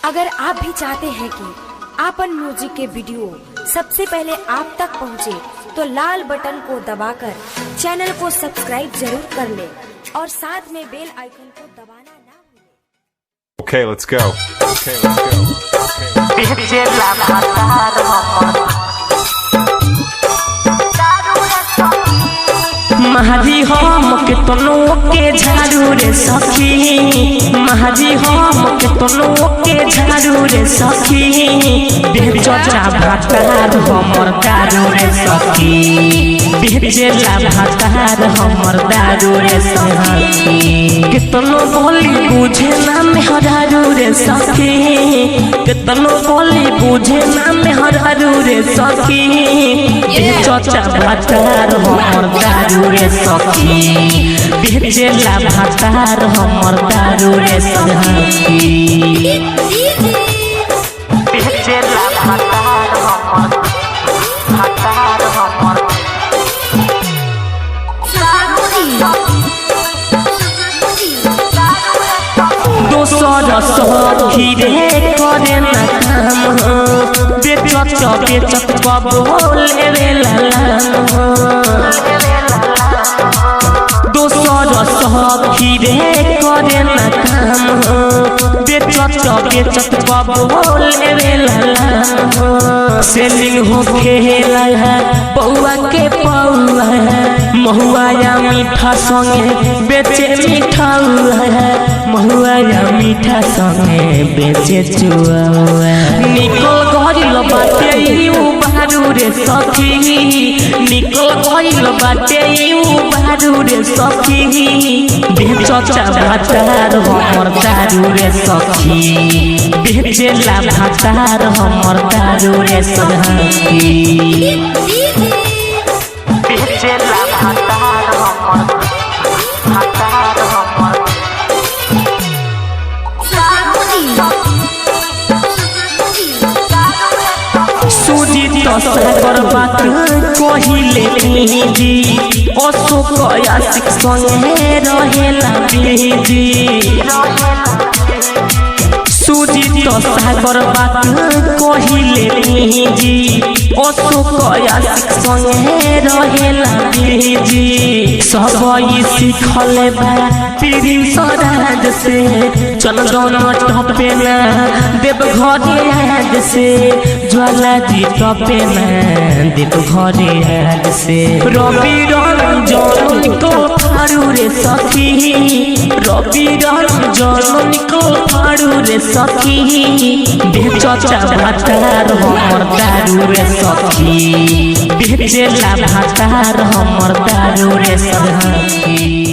अगर आप भी चाहते हैं कि आपन म्यूजिक के वीडियो सबसे पहले आप तक पहुंचे, तो लाल बटन को दबाकर चैनल को सब्सक्राइब जरूर कर ले और साथ में बेल आइकन को दबाना ना भूलें। Okay, let's go. Okay, let's go. Mahaji हम के तनो के झाड़ू रे सखी, महाजी हम के तनो के झाड़ू रे सखी, बेचचा भातार हमर दारू रे सखी, बेचला भातार हमर दारू रे सखी, कितनो बोली बुझे ना मेहरारू रे सखी, कितनो बोली बुझे ना मेहरारू रे सखी, बेचचा भातार हमर दारू रे सखी, बेचला भातार हमर दारू रे सखी, बेचला भातार हमर दोसर सखी रे करे ना काम, बेचत बोले रे लालाम, दोसर सखी रे करे ना काम, बेचत बोले रे लालाम, सेलिंग हो खेला है पौआ के पौआ है, महुआ या मीठा संगे बेचे मीठा है, महुआ या मीठा संगे बेचे चुआ, निकल गइल बाटे यू बारू रे सखी, निकल गइल बाटे यू बारू रे सखी, बेचचा भातार हमर दारू रे सखी, बेचला भातार हमर दारू रे सखी, बेचला भातार हमर सुजीत सागर बात कहिले जी, अशोक आशिक संगे रहेला बिजी, सुजीत सागर बात कहिले जी, अशोक आशिक संगे रहेला बिजी, सब सिखल बा पीढ़ी सराज से, चंदन टपे ना देव घरे आज से, ज्वाला जी टपे ना देव घरे आज से, रवि रंजन निको फाड़ू रे सखी, रवि रंजन निको फाड़ू रे सखी, बेचचा भातार हमर दारू रे सखी, बेचला भातार हमर दारू रे सखी।